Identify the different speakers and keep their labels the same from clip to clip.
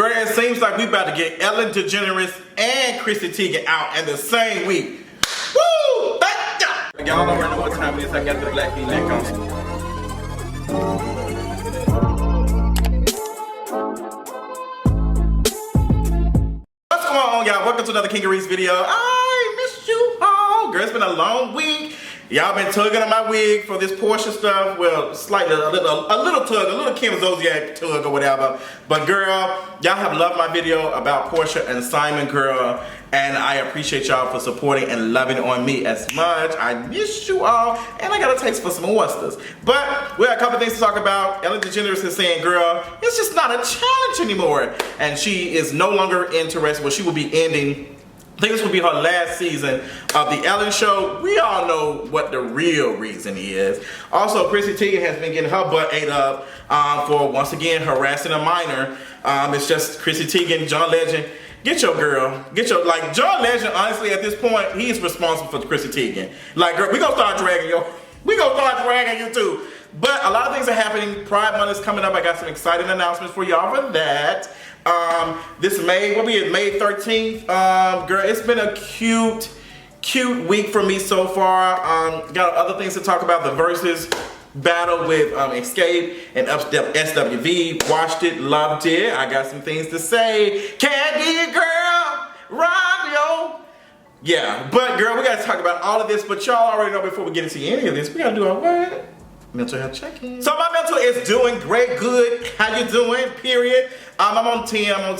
Speaker 1: Girl, it seems like we about to get Ellen DeGeneres and Chrissy Teigen out in the same week. Woo! Thank y'all! Y'all don't know what time it is. I got the black V-neck on. What's going on, y'all? Welcome to another Kingeries video. I missed you all. Girl, it's been a long week. Y'all been tugging on my wig for this Porsche stuff. Well, slightly, a little tug, a little Kim Zodiac tug or whatever. But girl, y'all have loved my video about Porsche and Simon, girl. And I appreciate y'all for supporting and loving on me as much. I miss you all. And I got a taste for some oysters. But we have a couple things to talk about. Ellen DeGeneres is saying, girl, it's just not a challenge anymore. And she is no longer interested. Well, she will be ending. I think this will be her last season of the Ellen Show. We all know what the real reason is. Also, Chrissy Teigen has been getting her butt ate up for, once again, harassing a minor. It's just Chrissy Teigen, John Legend. Get your girl. Get your, like, John Legend, honestly, at this point, he's responsible for Chrissy Teigen. Like, girl, we gonna start dragging you. We gonna start dragging you too. But a lot of things are happening. Pride Month is coming up. I got some exciting announcements for y'all for that. This May, what we is May 13th. Girl, it's been a cute week for me so far. Got other things to talk about. The Verzuz battle with Xscape and SWV. Watched it, loved it. I got some things to say. Can't get girl, radio. Yeah, but girl, we gotta talk about all of this. But y'all already know before we get into any of this, we gotta do our what? Mental health check-in. So my mental is doing great, good. How you doing? Period. I'm on 10. I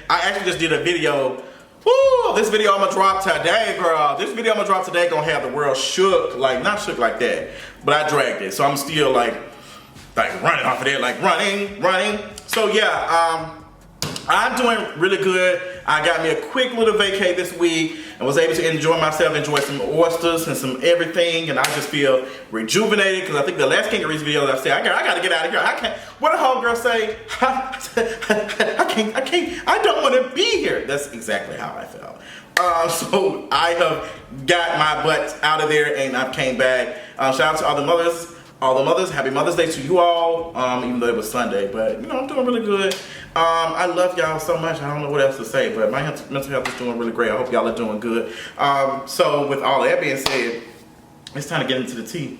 Speaker 1: actually just did a video. Woo! This video I'm gonna drop today, girl. This video I'm gonna drop today gonna have the world shook, like not shook like that, but I dragged it, so I'm still like running off of there, like running. So yeah, I'm doing really good. I got me a quick little vacay this week and was able to enjoy myself, enjoy some oysters and some everything, and I just feel rejuvenated because I think the last Kingeries video that I said, I gotta get out of here. I can't, what did homegirl say? I don't want to be here. That's exactly how I felt. So I have got my butt out of there and I came back. Shout out to all the mothers, happy Mother's Day to you all, even though it was Sunday, but you know, I'm doing really good. I love y'all so much, I don't know what else to say, but my mental health is doing really great. I hope y'all are doing good. So with all that being said, it's time to get into the tea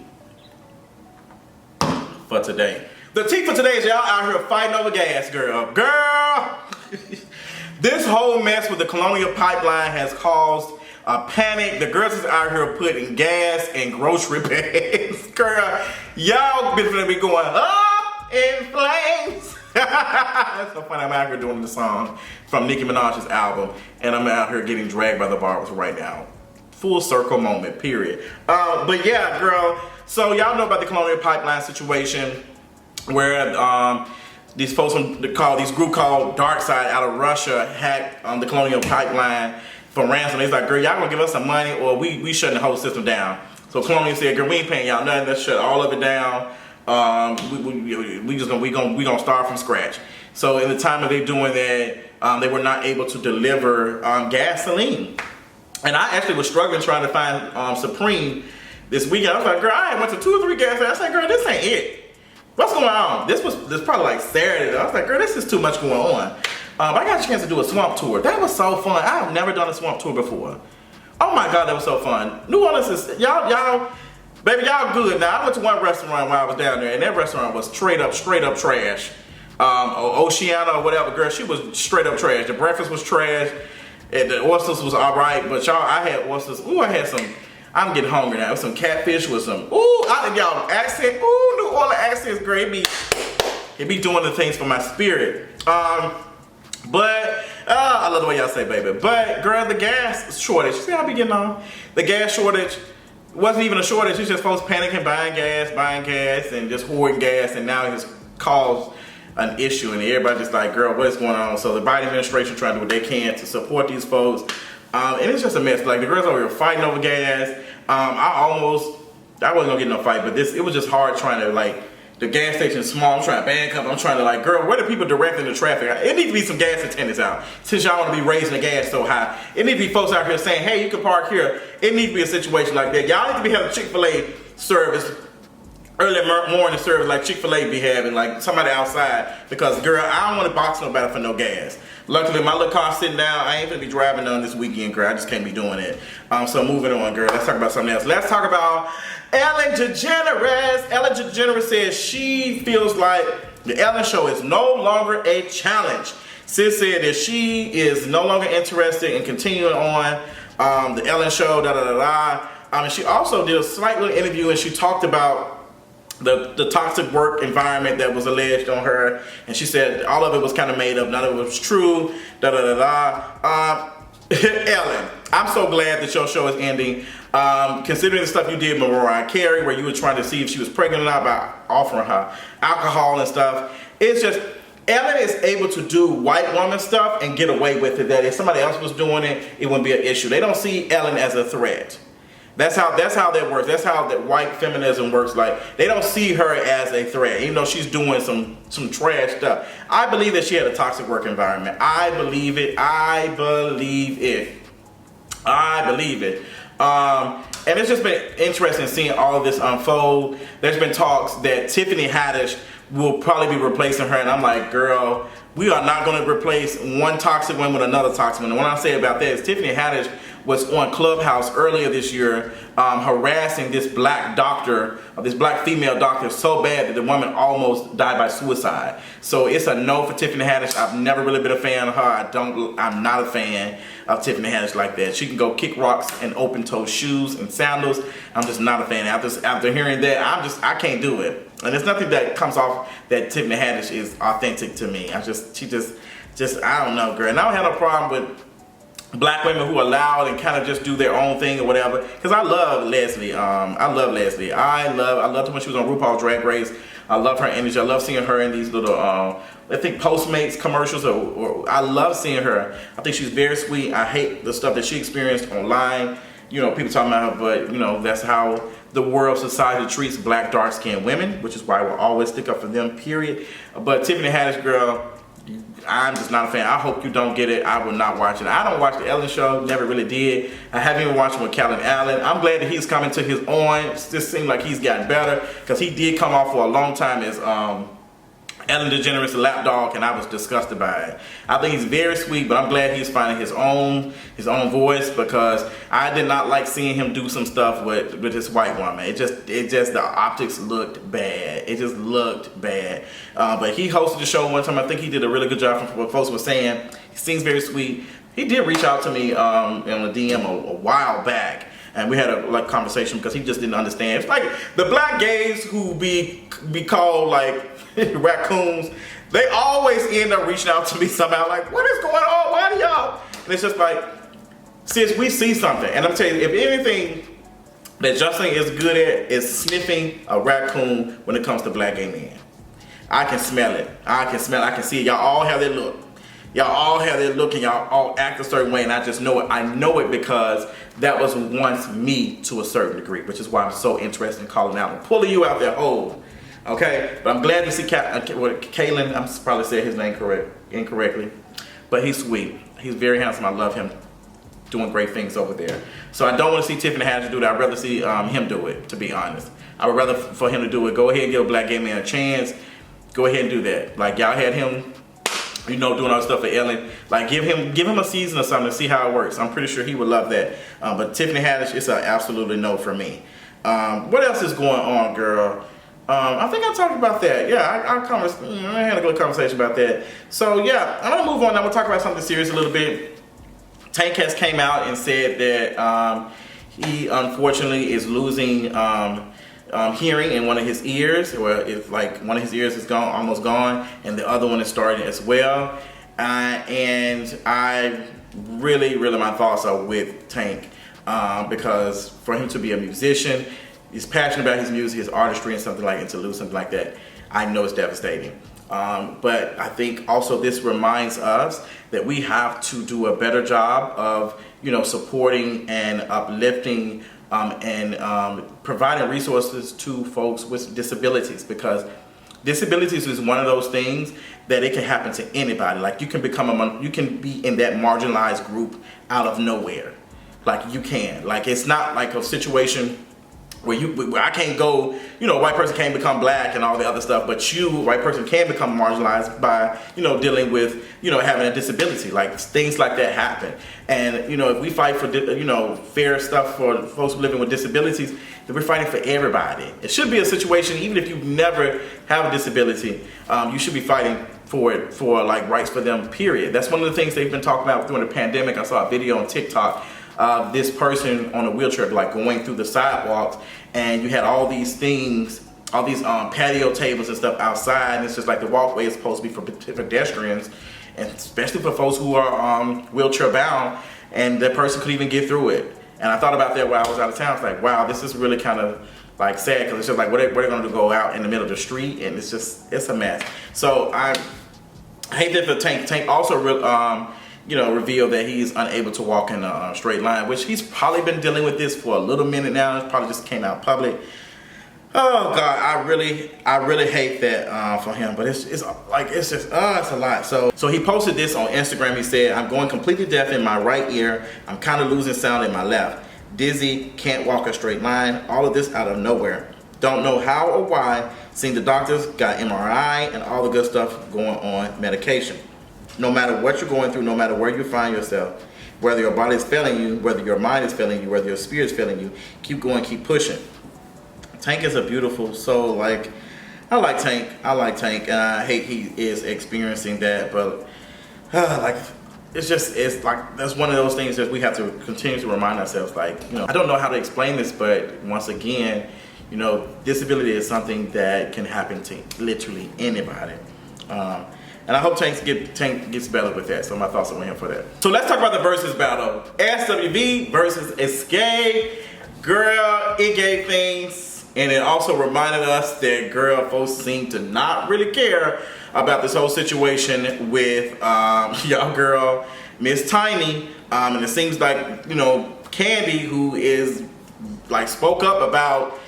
Speaker 1: for today. The tea for today is y'all out here fighting over gas, girl. This whole mess with the Colonial pipeline has caused a panic. The girls is out here putting gas in grocery bags. Girl, y'all been finna be going up in flames. That's so funny. I'm out here doing the song from Nicki Minaj's album, and I'm out here getting dragged by the barbers right now. Full circle moment, period. But yeah, girl, so y'all know about the Colonial pipeline situation where these folks this group called Dark Side out of Russia hacked the Colonial pipeline for ransom. They's like, girl, y'all gonna give us some money or we shutting the whole system down. So Colonial said, girl, we ain't paying y'all nothing. Let's shut all of it down. We gonna start from scratch. So in the time that they doing that, they were not able to deliver gasoline. And I actually was struggling trying to find Supreme this weekend. I was like, girl, I went to 2 or 3 gas stations. I said, girl, this ain't it. What's going on? This probably like Saturday. I was like, girl, this is too much going on. I got a chance to do a swamp tour. That was so fun. I have never done a swamp tour before. Oh my God, that was so fun. New Orleans is, y'all, baby, y'all good. Now, I went to one restaurant while I was down there, and that restaurant was straight up trash. Oceana or whatever, girl, she was straight up trash. The breakfast was trash. And the oysters was all right, but y'all, I had oysters. Ooh, I had some, I'm getting hungry now. Some catfish with some, ooh, I think y'all accent, ooh, New Orleans accent is great. It be doing the things for my spirit. But I love the way y'all say baby. But girl, the gas shortage, see how I be getting on? The gas shortage wasn't even a shortage. It's just folks panicking, buying gas, and just hoarding gas, and now it has caused an issue, and everybody just like, girl, what is going on? So the Biden administration trying to do what they can to support these folks, and it's just a mess. Like the girls over here fighting over gas. I wasn't gonna get in no fight, but it was just hard trying to, like, the gas station is small. I'm trying to back up. I'm trying to, like, girl, where the people directing the traffic? It needs to be some gas attendants out. Since y'all want to be raising the gas so high, it needs to be folks out here saying, hey, you can park here. It needs to be a situation like that. Y'all need to be having Chick-fil-A service early morning service like Chick-fil-A be having, like somebody outside, because girl, I don't want to box nobody for no gas. Luckily, my little car sitting down. I ain't gonna be driving none this weekend, girl. I just can't be doing it. So moving on, girl. Let's talk about something else. Let's talk about Ellen DeGeneres. Ellen DeGeneres says she feels like the Ellen Show is no longer a challenge. Sis said that she is no longer interested in continuing on the Ellen Show, and she also did a slight little interview, and she talked about the toxic work environment that was alleged on her, and she said all of it was kind of made up, none of it was true, Ellen, I'm so glad that your show is ending. Considering the stuff you did with Mariah Carey, where you were trying to see if she was pregnant or not by offering her alcohol and stuff, it's just, Ellen is able to do white woman stuff and get away with it, that if somebody else was doing it, it wouldn't be an issue. They don't see Ellen as a threat. That's how that works. That's how that white feminism works. Like, they don't see her as a threat, even though she's doing some trash stuff. I believe that she had a toxic work environment. I believe it. I believe it. And it's just been interesting seeing all of this unfold. There's been talks that Tiffany Haddish will probably be replacing her, and I'm like, girl, we are not going to replace one toxic woman with another toxic woman. And what I say about that is Tiffany Haddish was on Clubhouse earlier this year harassing this black doctor, this black female doctor, so bad that the woman almost died by suicide. So it's a no for Tiffany Haddish. I've never really been a fan of her. I'm not a fan of Tiffany Haddish like that. She can go kick rocks in open-toe shoes and sandals. I'm just not a fan. After hearing that, I can't do it. And there's nothing that comes off that Tiffany Haddish is authentic to me. She just I don't know, girl. And I don't have no problem with black women who are loud and kind of just do their own thing or whatever. Because I love Leslie. I love Leslie. I loved her when she was on RuPaul's Drag Race. I love her energy. I love seeing her in these little, I think Postmates commercials. Or I love seeing her. I think she's very sweet. I hate the stuff that she experienced online. You know, people talking about her, but you know, that's how the world, society treats black, dark-skinned women, which is why we'll always stick up for them, period. But Tiffany Haddish, girl, I'm just not a fan. I hope you don't get it. I will not watch it. I don't watch the Ellen Show. Never really did. I haven't even watched it with Calvin Allen. I'm glad that he's coming to his own. It just seems like he's gotten better, because he did come off for a long time as Ellen DeGeneres, the lapdog, and I was disgusted by it. I think he's very sweet, but I'm glad he's finding his own voice, because I did not like seeing him do some stuff with this white woman. It just the optics looked bad. It just looked bad. But he hosted the show one time. I think he did a really good job from what folks were saying. He seems very sweet. He did reach out to me in a DM a while back, and we had a conversation, because he just didn't understand. It's like the black gays who be called like raccoons, they always end up reaching out to me somehow like, what is going on? Why do y'all? And it's just like, sis, we see something. And I'm telling you, if anything that Justin is good at is sniffing a raccoon when it comes to black gay men. I can smell it. I can see it. Y'all all have that look. Y'all all have that look, and y'all all act a certain way, and I just know it. I know it because that was once me to a certain degree, which is why I'm so interested in calling out and pulling you out that hole. Okay, but I'm glad to see Kalen. I'm probably saying his name incorrectly, but he's sweet. He's very handsome. I love him, doing great things over there. So I don't want to see Tiffany Haddish do that. I'd rather see him do it, to be honest. I would rather for him to do it. Go ahead and give a black gay man a chance. Go ahead and do that. Like, y'all had him, you know, doing all the stuff for Ellen. Like, give him a season or something to see how it works. I'm pretty sure he would love that. But Tiffany Haddish, it's an absolutely no for me. What else is going on, girl? I think I talked about that. Yeah, I had a good conversation about that. So yeah, I'm gonna move on. I'm gonna talk about something serious a little bit. Tank has came out and said that he unfortunately is losing hearing in one of his ears, or it's like one of his ears is gone, almost gone, and the other one is starting as well. And I really, my thoughts are with Tank, because for him to be a musician, he's passionate about his music, his artistry, and something like, and to lose something like that, I know it's devastating. But I think also this reminds us that we have to do a better job of, you know, supporting and uplifting and providing resources to folks with disabilities, because disabilities is one of those things that it can happen to anybody. Like, you can you can be in that marginalized group out of nowhere. Like, you can. Like, it's not like a situation where I can't go you know, a white person can't become black and all the other stuff, but you, a white person, can become marginalized by, you know, dealing with, you know, having a disability. Like, things like that happen. And, you know, if we fight for, you know, fair stuff for folks living with disabilities, then we're fighting for everybody. It should be a situation, even if you never have a disability, you should be fighting for it, for like rights for them, period. That's one of the things they've been talking about during the pandemic. I saw a video on TikTok of this person on a wheelchair, like going through the sidewalks, and you had all these things, all these patio tables and stuff outside, and it's just like the walkway is supposed to be for pedestrians, and especially for folks who are wheelchair bound, and that person could even get through it. And I thought about that while I was out of town. It's like, wow, this is really kind of like sad, because it's just like, what are they going to go out in the middle of the street, and it's just, it's a mess. So I hate that the Tank also you know, revealed that he's unable to walk in a straight line, which he's probably been dealing with this for a little minute now. It probably just came out public. Oh God, I really hate that for him, but it's just it's a lot. So he posted this on Instagram. He said, "I'm going completely deaf in my right ear. I'm kind of losing sound in my left. Dizzy, can't walk a straight line. All of this out of nowhere. Don't know how or why. Seen the doctors, got MRI, and all the good stuff going on medication. No matter what you're going through, no matter where you find yourself, whether your body is failing you, whether your mind is failing you, whether your spirit is failing you, keep going, keep pushing." Tank is a beautiful soul. Like, I like Tank, and I hate he is experiencing that, but like, it's like, that's one of those things that we have to continue to remind ourselves, like, you know, I don't know how to explain this, but once again, you know, disability is something that can happen to literally anybody. And I hope Tank gets better with that. So my thoughts are on him for that. So let's talk about the versus battle. SWV versus Escape. Girl, it gave things. And it also reminded us that, girl, folks seem to not really care about this whole situation with y'all girl, Miss Tiny. And it seems like, you know, Candy, who is like spoke up about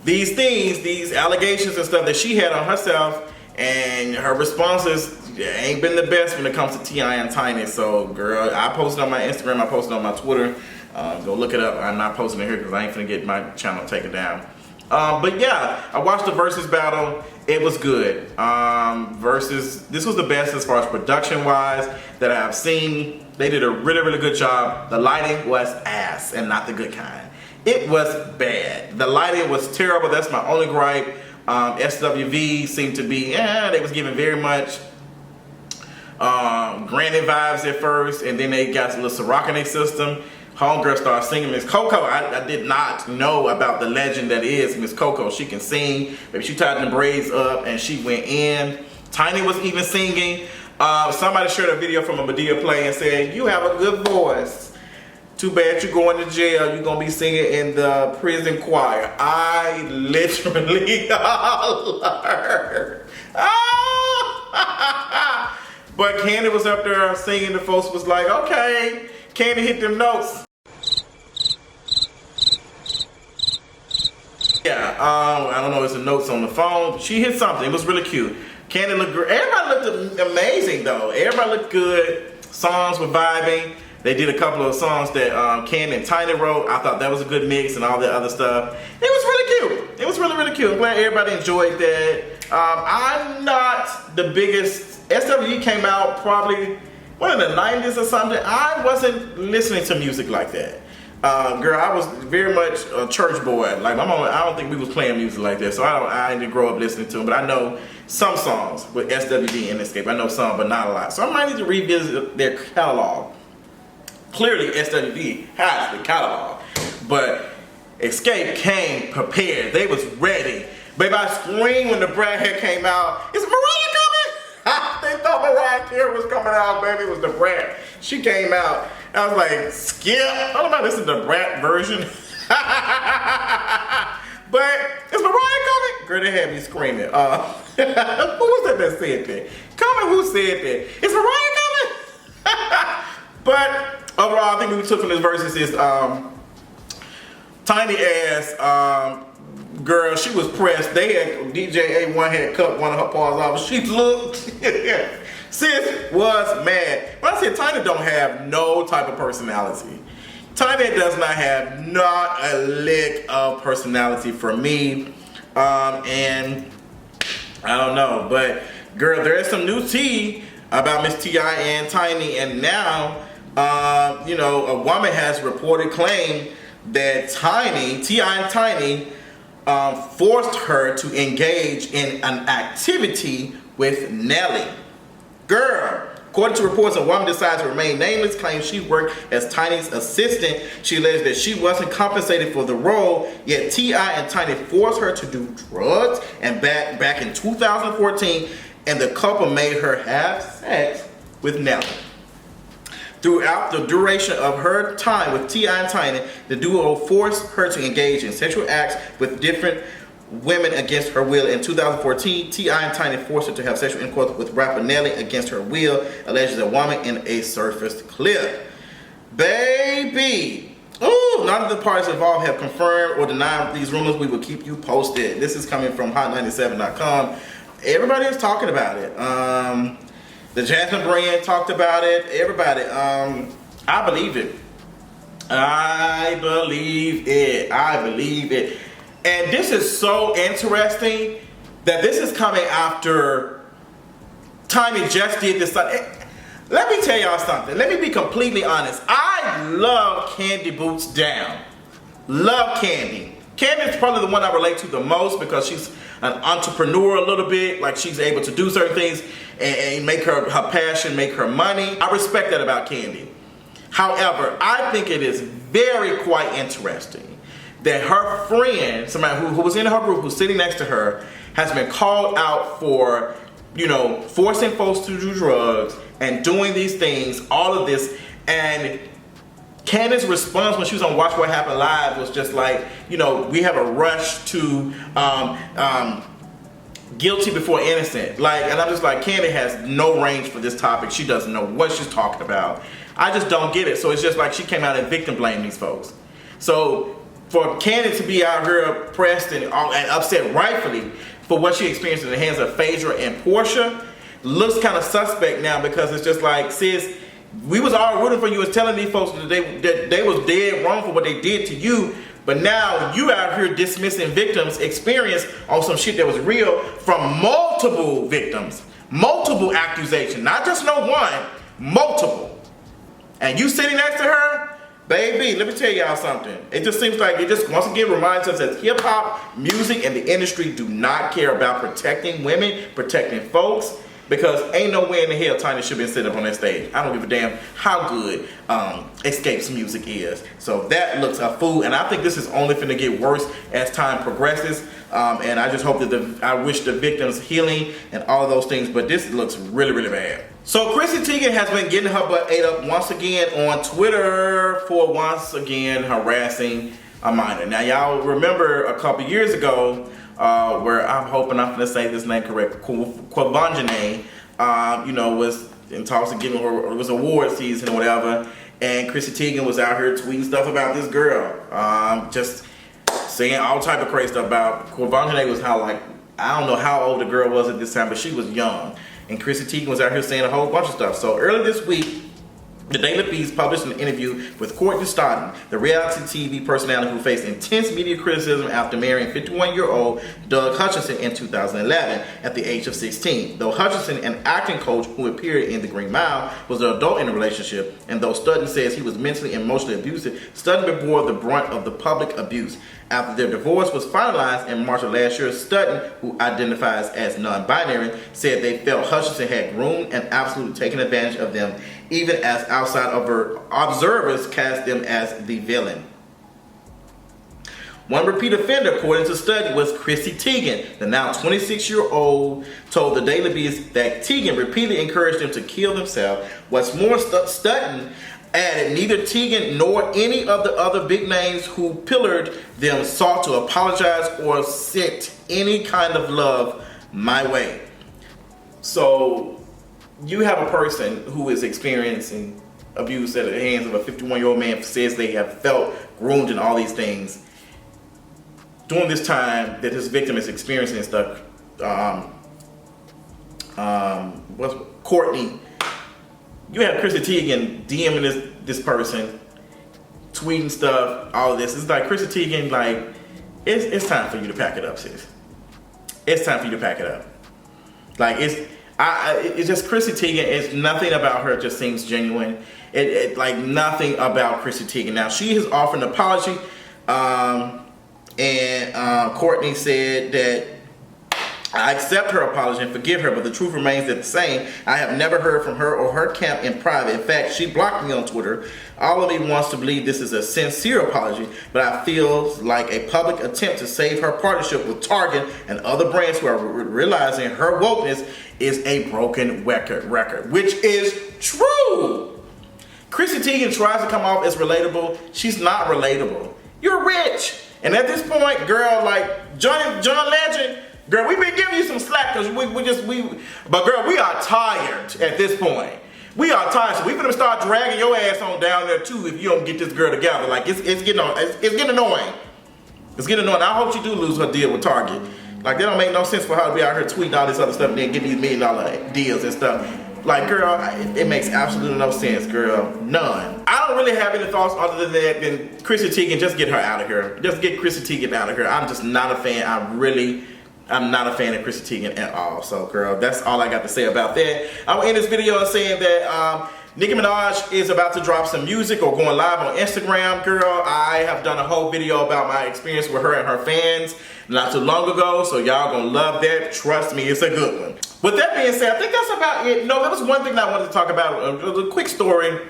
Speaker 1: these things, these allegations and stuff that she had on herself, and her responses ain't been the best when it comes to T.I. and Tiny. So, girl, I posted on my Instagram, I posted on my Twitter. Go look it up. I'm not posting it here because I ain't finna get my channel taken down. But yeah, I watched the Versus battle. It was good. This was the best as far as production wise that I've seen. They did a really, really good job. The lighting was ass, and not the good kind. It was bad. The lighting was terrible. That's my only gripe. SWV seemed to be, they was giving very much Granny vibes at first, and then they got a little Ciroc in their system. Homegirl started singing Miss Coco. I did not know about the legend that is Miss Coco. She can sing. Maybe she tied the braids up and she went in. Tiny was even singing. Somebody shared a video from a Medea play and said, "You have a good voice. Too bad you're going to jail. You're going to be singing in the prison choir." I literally hollered. But Candy was up there singing. The folks was like, "Okay, Candy hit them notes." Yeah, I don't know if it's the notes on the phone. She hit something. It was really cute. Candy looked great. Everybody looked amazing though. Everybody looked good. Songs were vibing. They did a couple of songs that Candy and Tiny wrote. I thought that was a good mix and all that other stuff. It was really cute. It was really, really cute. I'm glad everybody enjoyed that. I'm not the biggest. SWV came out probably in the 90s or something. I wasn't listening to music like that. Girl, I was very much a church boy. Like my mom, I don't think we was playing music like that, so I didn't grow up listening to them. But I know some songs with SWV and Escape. I know some, but not a lot. So I might need to revisit their catalog. Clearly, SWV has the catalog, but Escape came prepared. They was ready. Baby, I screamed when the Brad hair came out. Is Mariah coming? They thought Mariah Carey was coming out, baby. It was the Brat. She came out. I was like, skip. I don't know if this is the Brat version. But is Mariah coming? Girl, they had me screaming. Who was that said that? Comment who said that. Is Mariah coming? But overall, I think what we took from this versus is Tiny ass. Girl, she was pressed. They had DJ A1 had cut one of her paws off. She looked. Sis was mad. But I said Tiny don't have no type of personality. Tiny does not have not a lick of personality for me. And I don't know, but girl, there is some new tea about Miss T.I. and Tiny, and now, you know, a woman has reported claim that T.I. and Tiny forced her to engage in an activity with Nelly. Girl, according to reports, a woman decided to remain nameless, claims she worked as Tiny's assistant. She alleged that she wasn't compensated for the role, yet T.I. and Tiny forced her to do drugs, and back in 2014, and the couple made her have sex with Nelly. Throughout the duration of her time with T.I. and Tiny, the duo forced her to engage in sexual acts with different women against her will. In 2014, T.I. and Tiny forced her to have sexual intercourse with rapper Nelly against her will, alleges a woman in a surfaced clip. Baby! Ooh, none of the parties involved have confirmed or denied these rumors. We will keep you posted. This is coming from hot97.com. Everybody is talking about it. The Jasmine brand talked about it. Everybody. I believe it. I believe it. I believe it. And this is so interesting that this is coming after Tiny just did this. Let me tell y'all something. Let me be completely honest. I love Candy Boots Down. Love Candy. Candy is probably the one I relate to the most because she's an entrepreneur a little bit. Like, she's able to do certain things and make her passion, make her money. I respect that about Candy. However, I think it is very quite interesting that her friend, somebody who was in her group, who's sitting next to her, has been called out for, you know, forcing folks to do drugs and doing these things, all of this. And Candace's response when she was on Watch What Happened Live was just like, you know, we have a rush to guilty before innocent. Like, and I'm just like, Candy has no range for this topic. She doesn't know what she's talking about. I just don't get it. So it's just like she came out and victim blamed these folks. So for Candy to be out here pressed and upset rightfully for what she experienced in the hands of Phaedra and Portia looks kind of suspect now, because it's just like, sis, we was all rooting for you and telling these folks that they was dead wrong for what they did to you, but now you out here dismissing victims' experience on some shit that was real from multiple victims, multiple accusations, not just no one, multiple. And you sitting next to her, baby, let me tell y'all something. It just seems like it just once again reminds us that hip-hop, music, and the industry do not care about protecting women, protecting folks. Because ain't no way in the hell Tiny should be sitting up on that stage. I don't give a damn how good Xscape's music is. So that looks a fool, and I think this is only finna get worse as time progresses. And I just hope that I wish the victims healing and all of those things, but this looks really, really bad. So Chrissy Teigen has been getting her butt ate up once again on Twitter for once again harassing a minor. Now y'all remember a couple years ago, where I'm hoping I'm gonna say this name correct, Quabanjane, you know, was in talks of giving her, it was award season or whatever, and Chrissy Teigen was out here tweeting stuff about this girl, just saying all type of crazy stuff about Quabanjane. Was how, like, I don't know how old the girl was at this time, but she was young, and Chrissy Teigen was out here saying a whole bunch of stuff. So earlier this week, the Daily Beast published an interview with Courtney Stodden, the reality TV personality who faced intense media criticism after marrying 51-year-old Doug Hutchinson in 2011 at the age of 16. Though Hutchinson, an acting coach who appeared in The Green Mile, was an adult in the relationship, and though Stodden says he was mentally and emotionally abusive, Stodden bore the brunt of the public abuse. After their divorce was finalized in March of last year, Stodden, who identifies as non-binary, said they felt Hutchinson had groomed and absolutely taken advantage of them, even as outside observers cast them as the villain. One repeat offender, according to Stodden, was Chrissy Teigen. The now 26-year-old told the Daily Beast that Teigen repeatedly encouraged them to kill themselves. What's more, Stodden added neither Teigen nor any of the other big names who pillared them sought to apologize or sent any kind of love my way. So you have a person who is experiencing abuse at the hands of a 51-year-old man who says they have felt groomed and all these things during this time that his victim is experiencing stuff. What's Courtney? You have Chrissy Teigen DMing this person, tweeting stuff, all of this. It's like, Chrissy Teigen, like, it's time for you to pack it up, sis. it's time for you to pack it up. Like it's just Chrissy Teigen. It's nothing about her just seems genuine. Like nothing about Chrissy Teigen. Now she has offered an apology, and Courtney said that I accept her apology and forgive her, but the truth remains the same. I have never heard from her or her camp in private. In fact, she blocked me on Twitter. All of me wants to believe this is a sincere apology, but I feel like a public attempt to save her partnership with Target and other brands who are realizing her wokeness is a broken record, which is true. Chrissy Teigen tries to come off as relatable. She's not relatable. You're rich. And at this point, girl, like John Legend, girl, we've been giving you some slack because but girl, we are tired at this point. We are tired, so we're gonna start dragging your ass on down there too if you don't get this girl together. Like it's getting annoying. It's getting annoying. I hope she do lose her deal with Target. Like that don't make no sense for her to be out here tweeting all this other stuff and then get these $1 million deals and stuff. Like girl, it makes absolutely no sense, girl. None. I don't really have any thoughts other than that than Chrissy Teigen. Just get her out of here. Just get Chrissy Teigen out of here. I'm just not a fan. I'm not a fan of Chrissy Teigen at all. So, girl, that's all I got to say about that. I will end this video saying that Nicki Minaj is about to drop some music or going live on Instagram. Girl, I have done a whole video about my experience with her and her fans not too long ago. So, y'all gonna love that. Trust me, it's a good one. With that being said, I think that's about it. No, there was one thing that I wanted to talk about. A quick story.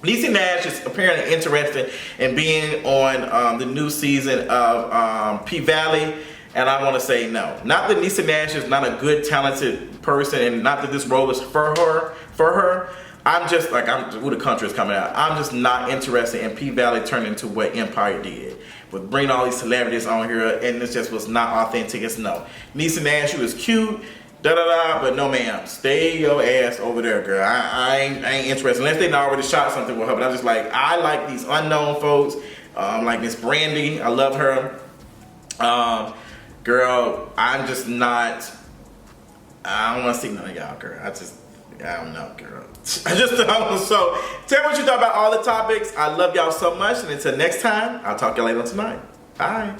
Speaker 1: Niecy Nash is apparently interested in being on the new season of P-Valley. And I want to say no. Not that Niecy Nash is not a good, talented person, and not that this role is for her. I'm just like, the country is coming out. I'm just not interested in P-Valley turning into what Empire did. With bringing all these celebrities on here, and this just was not authentic. It's no. Niecy Nash, she was cute, but no ma'am. Stay your ass over there, girl. I ain't interested. Unless they already shot something with her, but I'm just like, I like these unknown folks. Like Miss Brandy, I love her. Girl, I'm just not, I don't want to see none of y'all, girl. I don't know, girl. I just don't. So, tell me what you thought about all the topics. I love y'all so much. And until next time, I'll talk to y'all later tonight. Bye.